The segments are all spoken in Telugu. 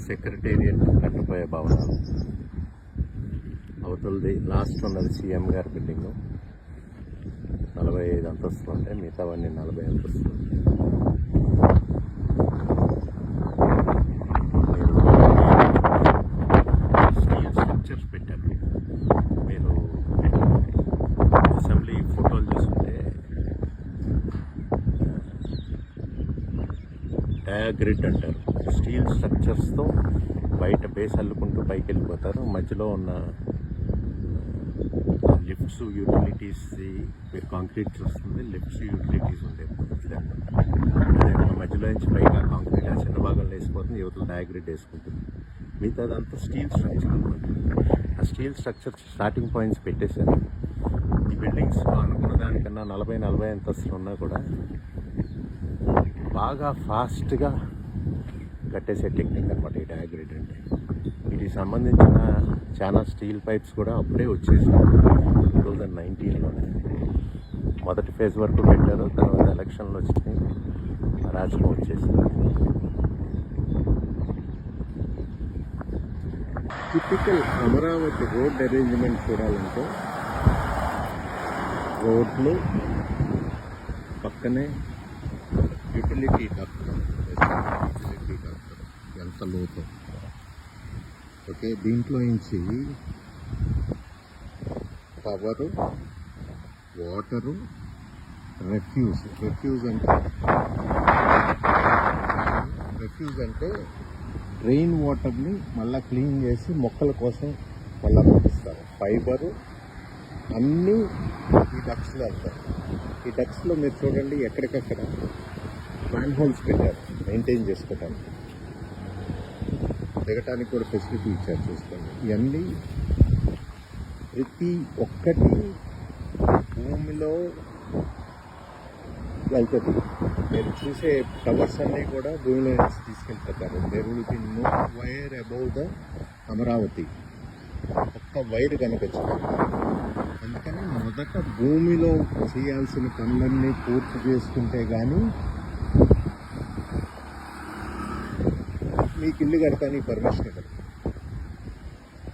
సెక్రటేరియట్ కట్టబోయే భవనాలు. అవతలది లాస్ట్ ఉన్నది సీఎం గారి బిల్డింగు, 45 అంతస్తులు ఉంటాయి, మిగతావన్నీ 40 అంతస్తులు. స్టీల్ స్ట్రక్చర్స్ పెట్టారు. మీరు అసెంబ్లీ ఫోటోలు చూస్తుంటే డయాగ్రిడ్ అంటారు. స్టీల్ స్ట్రక్చర్స్తో బయట బేస్ అల్లుకుంటూ పైకి వెళ్ళిపోతారు. మధ్యలో ఉన్న లిఫ్ట్స్, యూటిలిటీస్, కాంక్రీట్ వస్తుంది, లిఫ్ట్స్, యూటిలిటీస్ ఉంటాయి మధ్యలో నుంచి పైగా కాంక్రీట్ ఆ చిన్న భాగంలో వేసిపోతుంది, యువతలు డయాగ్రిడ్ వేసుకుంటుంది. మిగతాదంతా స్టీల్ స్ట్రక్చర్ అనమాట. ఆ స్టీల్ స్ట్రక్చర్ స్టార్టింగ్ పాయింట్స్ పెట్టేశారు. ఈ బిల్డింగ్స్ అనుకున్న దానికన్నా 40 అంతస్తులు ఉన్నా కూడా బాగా ఫాస్ట్గా కట్టేసే టెక్నిక్ అనమాట ఈ డయాగ్రిడ్ అంటే. వీటికి సంబంధించిన చాలా స్టీల్ పైప్స్ కూడా అప్పుడే వచ్చేసాయి 2019లోనే. మొదటి ఫేజ్ వరకు పెట్టారు, తర్వాత ఎలక్షన్లు వచ్చినాయి, రాజకీయం వచ్చేసింది. టిపికల్ అమరావతి రోడ్ అరేంజ్మెంట్ చూడాలంటే రోడ్లు పక్కనే యూటిలిటీ డక్ట్ ఎంత లోతు. ఓకే, దీంట్లో నుంచి పవరు, వాటరు, రిఫ్యూజ్ అంటే రెయిన్ వాటర్ని మళ్ళీ క్లీన్ చేసి మొక్కల కోసం మళ్ళీ పంపిస్తారు. ఫైబరు అన్నీ ఈ డక్స్లో వెళ్తారు. ఈ డక్స్లో మీరు చూడండి ఎక్కడికక్కడ మ్యాన్ హోల్స్ పెట్టారు మెయింటైన్ చేసుకోవడానికి, దిగటానికి కూడా ఫెసిలిటీ ఇచ్చారు. చూసుకోండి, ఇవన్నీ ప్రతి ఒక్కటి భూమిలో వెళ్తుంది. మీరు చూసే టవర్స్ అన్నీ కూడా భూమిలో నుంచి తీసుకెళ్తారు. There will be no wire above the Amaravati, ఒక్క వైర్ కనిపించదు. అందుకని మొదట భూమిలో చేయాల్సిన పనులన్నీ పూర్తి చేసుకుంటే కానీ మీకు ఇల్లు కడతానికి పర్మిషన్ ఇవ్వదు.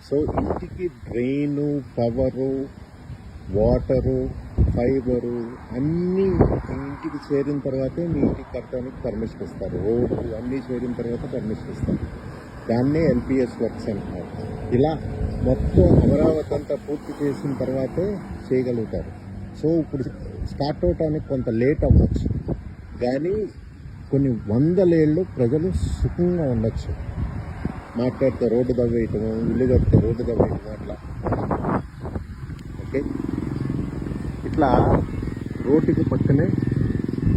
సో ఇంటికి డ్రైను, పవరు, వాటరు, ఫైబరు అన్నీ ఇంటికి చేరిన తర్వాతే మీ ఇంటికి కట్టడానికి పర్మిషన్ ఇస్తారు. రోడ్డు అన్నీ చేరిన తర్వాత పర్మిషన్ ఇస్తారు. దాన్నే ఎల్పిఎస్ వర్క్స్ అంటారు. ఇలా మొత్తం అమరావతి అంతా పూర్తి చేసిన తర్వాతే చేయగలుగుతారు. సో ఇప్పుడు స్టార్ట్ అవటానికి కొంత లేట్ అవ్వచ్చు, కానీ కొన్ని 100 ఏళ్ళు ప్రజలు సుఖంగా ఉండొచ్చు. మాట్లాడితే రోడ్డు దవ్వేయటము, ఇల్లు కడితే రోడ్డు దవ్వేయటము, అట్లా. ఓకే, ఇట్లా రోడ్డుకి పక్కనే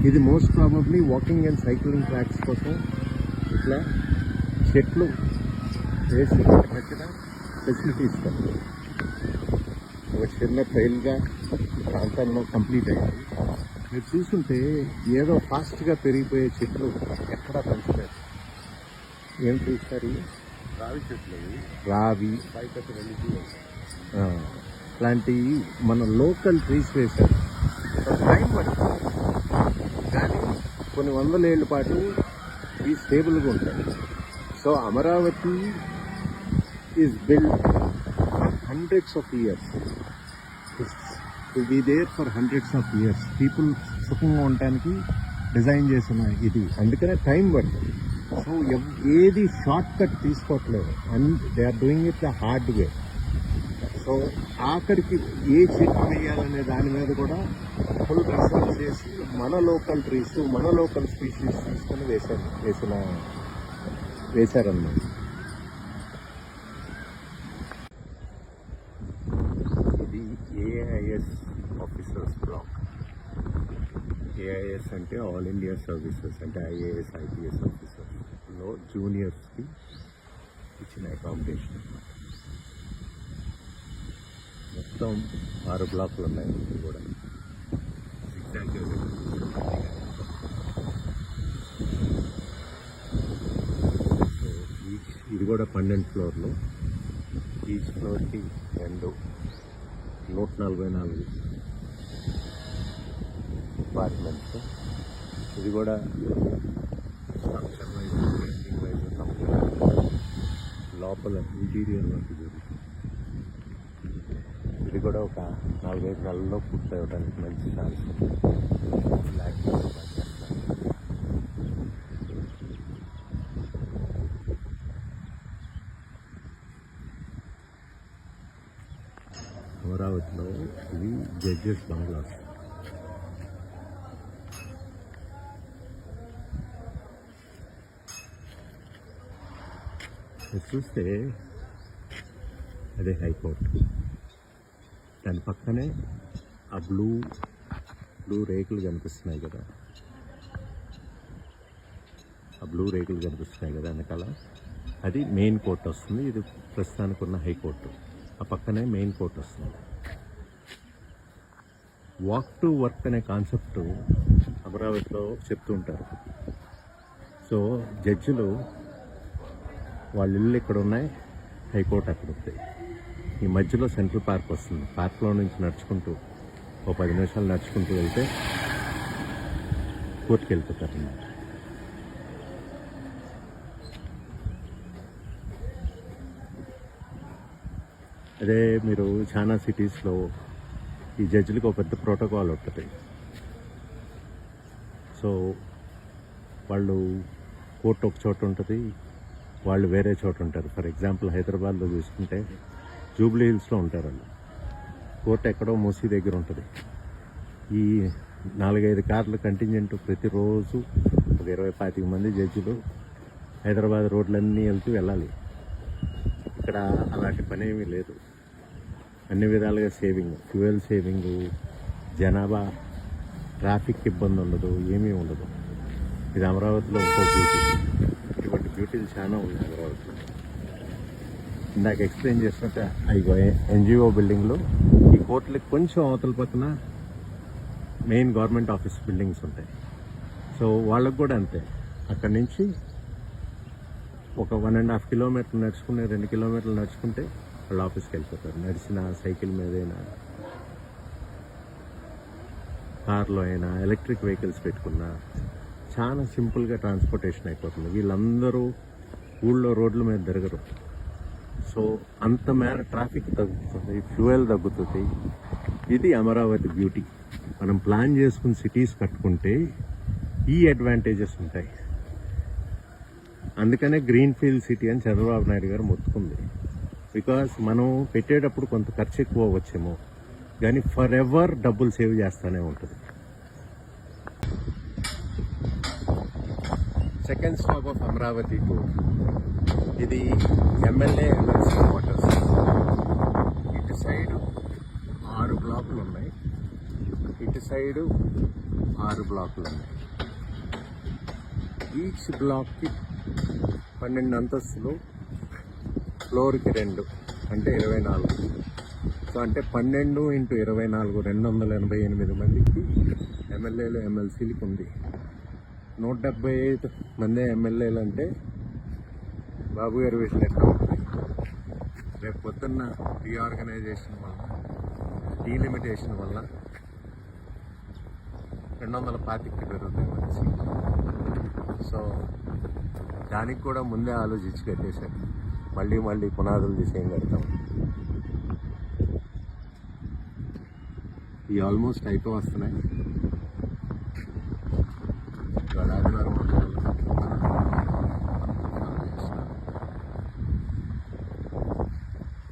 ఇది most probably walking and cycling tracks కోసం ఇట్లా చెట్లు వేసి మధ్యన ఫెసిలిటీ ఇస్తారు. ఒక చిన్న ట్రైల్గా ప్రాంతంలో కంప్లీట్ అయ్యాయి. మీరు చూస్తుంటే ఏదో ఫాస్ట్గా పెరిగిపోయే చెట్లు ఎక్కడా పెంచలేదు. ఏం చూస్తారు? రావి చెట్లు, రావి, ఇలాంటివి మన లోకల్ ట్రీస్ వేశారు. టైం పడుతుంది, కానీ కొన్ని 100 ఏళ్ళ పాటు ఇవి స్టేబుల్గా ఉంటాయి. So Amaravati is build hundreds of years. Will be there for hundreds of years. People సుఖంగా ఉండటానికి డిజైన్ చేసిన ఇది, అందుకనే టైం పడుతుంది. సో ఏది షార్ట్ కట్ తీసుకోవట్లేదు, and they are doing it the hard way. So ఆఖరికి ఏ చెట్టు వేయాలనే దాని మీద కూడా ఫుల్ రీసెర్చ్ చేసి మన లోకల్ ట్రీస్, మన లోకల్ స్పీషీస్ తీసుకొని వేశారన్నమాట. ఇది ఏఐఎస్ ఆఫీసర్స్ బ్లాక్. ఏఐఎస్ అంటే ఆల్ ఇండియా సర్వీసెస్, అంటే ఐఏఎస్, ఐపీఎస్ ఆఫీసర్స్లో జూనియర్స్కి ఇచ్చిన అకామిడేషన్. మొత్తం 6 బ్లాకులు ఉన్నాయి. ఇది కూడా ఇది కూడా 12 ఫ్లోర్లు. ఈచ్ ఫ్లోర్కి 144 అపార్ట్మెంట్స్. ఇది కూడా structure wise, building wise complete లోపల ఇంటీరియర్ వర్క్ జరుగుతుంది. ఇది కూడా ఒక 4-5 నెలల్లో పూర్తి అవ్వడానికి మంచి ఛాన్స్ ఉంది. బ్లాక్ కలర్ అమరావతిలో ఇవి జడ్జెస్ బంగ్లాస్. ఇది చూస్తే అదే హైకోర్టు, దాని పక్కనే ఆ బ్లూ రేకులు కనిపిస్తున్నాయి కదా, వెనకాల అది మెయిన్ కోర్టు వస్తుంది. ఇది ప్రస్తుతానికి ఉన్న హైకోర్టు, ఆ పక్కనే మెయిన్ కోర్టు వస్తుంది. వాక్ టు వర్క్ అనే కాన్సెప్ట్ అమరావతిలో చెప్తుంటారు. సో జడ్జిలు వాళ్ళ ఇల్లు ఇక్కడ ఉన్నాయి, హైకోర్టు అక్కడ ఉంటాయి. ఈ మధ్యలో సెంట్రల్ పార్క్ వస్తుంది. పార్క్లో నుంచి నడుచుకుంటూ 10 నిమిషాలు నడుచుకుంటూ వెళ్తే కోర్టుకి వెళ్ళిపోతారు అన్నమాట. అదే మీరు చాలా సిటీస్లో ఈ జడ్జిలకు ఒక పెద్ద ప్రోటోకాల్ ఉంటుంది. సో వాళ్ళు కోర్టు ఒక చోట ఉంటుంది, వాళ్ళు వేరే చోట ఉంటారు. ఫర్ ఎగ్జాంపుల్ హైదరాబాద్లో చూసుకుంటే జూబ్లీ హిల్స్లో ఉంటారు వాళ్ళు. కోర్టు ఎక్కడో మూసీ దగ్గర ఉంటుంది. ఈ 4-5 కార్ల కంటింజెంట్ ప్రతిరోజు ఒక 20-25 మంది జడ్జిలు హైదరాబాద్ రోడ్లన్నీ వెళ్ళాలి. ఇక్కడ అలాంటి పని ఏమీ లేదు. అన్ని విధాలుగా సేవింగ్, ఫ్యూయల్ సేవింగు, జనాభా, ట్రాఫిక్ ఇబ్బంది ఉండదు, ఏమీ ఉండదు. ఇది అమరావతిలో ఇంకో బ్యూటీ. ఇటువంటి బ్యూటీలు చాలా ఉన్నాయి అమరావతిలో. ఇందాక ఎక్స్ప్లెయిన్ చేసినట్టు అయ్యో ఎన్జిఓ బిల్డింగ్లు, ఈ కోర్టులకు కొంచెం అవతల పక్కన మెయిన్ గవర్నమెంట్ ఆఫీస్ బిల్డింగ్స్ ఉంటాయి. సో వాళ్ళకు కూడా అంతే. అక్కడి నుంచి ఒక 1.5 కిలోమీటర్లు నడుచుకుని 2 కిలోమీటర్లు నడుచుకుంటే వాళ్ళ ఆఫీస్కి వెళ్ళిపోతారు. నడిచిన, సైకిల్ మీదైనా, కార్లో అయినా, ఎలక్ట్రిక్ వెహికల్స్ పెట్టుకున్నా చాలా సింపుల్గా ట్రాన్స్పోర్టేషన్ అయిపోతుంది. వీళ్ళందరూ ఊళ్ళో రోడ్ల మీద తిరగరు. సో అంత మేర ట్రాఫిక్ తగ్గుతుంది, ఫ్యూయల్ తగ్గుతుంది. ఇది అమరావతి బ్యూటీ. మనం ప్లాన్ చేసుకుని సిటీస్ కట్టుకుంటే ఈ అడ్వాంటేజెస్ ఉంటాయి. అందుకనే గ్రీన్ ఫీల్డ్ సిటీ అని చంద్రబాబు నాయుడు గారు మొత్తుకుంది. బికాస్ మనం పెట్టేటప్పుడు కొంత ఖర్చు ఎక్కువ అవ్వచ్చేమో, కానీ ఫర్ ఎవర్ డబ్బులు సేవ్ చేస్తూనే ఉంటుంది. Second stop of Amaravati tour. ఇది ఎమ్మెల్యే ఎమ్మెల్సీ క్వార్టర్స్. ఇటు సైడు 6 బ్లాకులు ఉన్నాయి, ఇటు సైడు 6 బ్లాకులు ఉన్నాయి. ఈచ్ బ్లాక్కి 12 అంతస్తులు, ఫ్లోర్కి 2 అంటే 24. సో అంటే 12 × 24 288 మందికి ఎమ్మెల్యేలు ఎమ్మెల్సీలకి ఉంది. 175 మంది ఎమ్మెల్యేలు అంటే బాబు గారి విషయం ఎట్లా ఉంటుంది. రేపు పొద్దున్న రీఆర్గనైజేషన్ వల్ల, డీలిమిటేషన్ వల్ల 225కి పెరుగుతాయి మనిషి. సో దానికి కూడా ముందే ఆలోచించి కట్టేశారు. మళ్ళీ పునాదులు తీసి ఏం కడతాం. ఇవి ఆల్మోస్ట్ అయిపో వస్తున్నాయి. ఆదివారం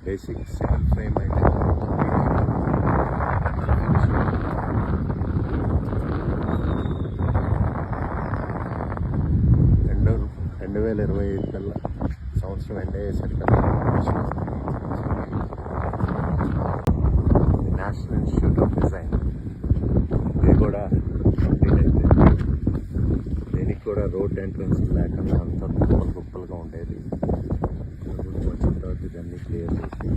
బేసిక్ సివిల్ ఫ్రేమ్ అయితే రెండు 2025 కల్లా సంవత్సరం ఎండ్ అయ్యేసరికల్లా నేషనల్ ఇన్స్టిట్యూట్ ఆఫ్ డిజైన్ ఇది కూడా కంప్లీట్ అయిపోయింది. దీనికి కూడా రోడ్ ఎంట్రన్స్ లేకుండా అంత కుప్పలుగా ఉండేది. వచ్చిన తర్వాత ఇదన్నీ క్లియర్ చేసి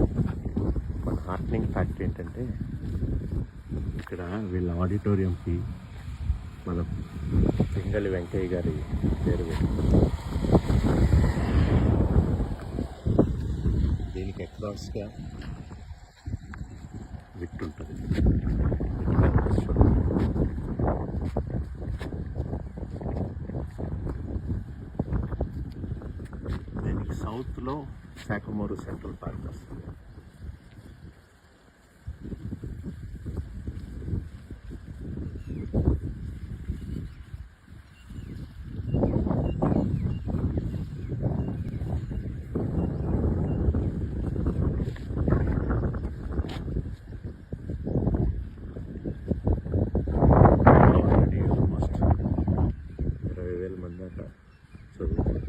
మన హార్ట్నింగ్ ఫ్యాక్ట్ ఏంటంటే ఇక్కడ వీళ్ళ ఆడిటోరియంకి మన పింగళి వెంకయ్య గారి పేరు పెట్టింది. దీనికి అక్రాస్గా విట్ ఉంటుంది. దీనికి సౌత్లో శాఖమూరు సెంట్రల్ పార్క్ వస్తుంది. ఆల్రెడీ ఆల్మోస్ట్ 20,000 మంది అట్లా చదువుతారు.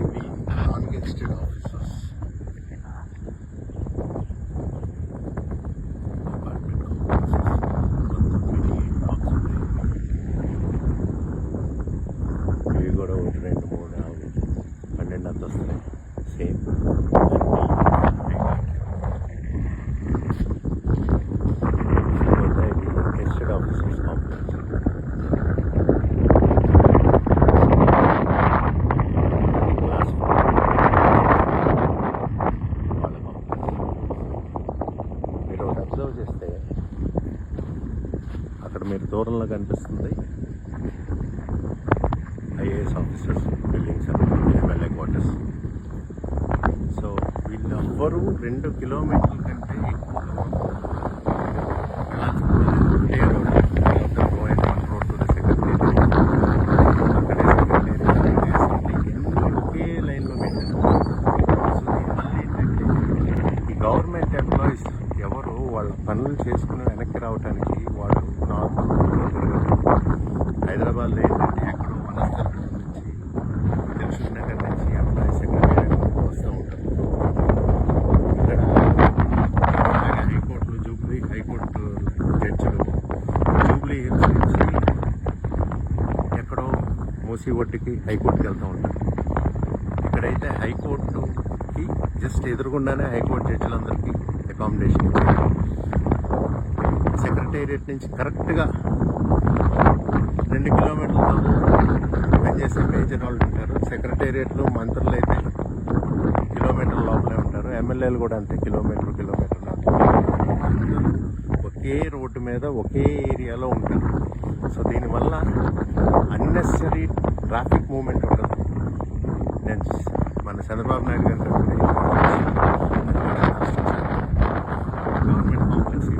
ఇవి నాన్ గెస్టెడ్ ఆఫీసర్స్, అపార్ట్మెంట్ కాంప్లెక్సెస్. మొత్తం 28 blocks ఉంటాయి. ఇవి కూడా 1, 2, 3, 4, 12 అంతస్తులే same. Gazetted officers complex. Class వాళ్ళ కాంప్లెక్స్. మీరు ఒకటి అబ్జర్వ్ చేస్తే అక్కడ మీరు దూరంలో కనిపిస్తుంది ఐఏఎస్ ఆఫీసర్స్ బిల్డింగ్స్ అని, ఎమ్మెల్యే క్వార్టర్స్. సో వీళ్ళెవ్వరూ 2 కిలోమీటర్ల కంటే ఎక్కువగా ఒకటే road, going one road to the secretariat. అక్కడే సెక్రటేరియట్ అన్నీ ఒకే లైన్లో పెట్టారు. సో దీనివల్ల ఏంటంటే ఈ గవర్నమెంట్ ఎంప్లాయీస్ ఎవరు వాళ్ళ పనులు చేసుకుని వెనక్కి రావడానికి వాళ్ళు నార్మల్ హైదరాబాద్లో ఏంటంటే ఎక్కడో వనస్థలిపురం నుంచి, దిల్సుఖ్ నగర్ నుంచి ఎంప్లాయీస్ సెక్రటేరియట్ వస్తూ ఉంటారు. ఇక్కడ హైకోర్టులో జూబ్లీ హైకోర్టు జడ్జిలు జూబ్లీ హిల్స్ నుంచి ఎక్కడో మూసి ఒడ్డుకి హైకోర్టుకి వెళ్తూ ఉంటారు. ఇక్కడైతే హైకోర్టుకి జస్ట్ ఎదురుగుండానే హైకోర్టు జడ్జిలందరికీ అకామిడేషన్ ఇచ్చారు. సెక్రటేరియట్ నుంచి కరెక్ట్గా 2 కిలోమీటర్ల పనిచేసే మేజర్ వాళ్ళు ఉంటారు. సెక్రటేరియట్లో మంత్రులు అయితే కిలోమీటర్ లోపలే ఉంటారు. ఎమ్మెల్యేలు కూడా అంతే, కిలోమీటర్ ఒకే రోడ్డు మీద ఒకే ఏరియాలో ఉంటారు. సో దీనివల్ల అన్నెసరీ ట్రాఫిక్ మూవ్మెంట్ ఉండదు. నేను మన చంద్రబాబు నాయుడు గారు గవర్నమెంట్ కాంప్లెక్స్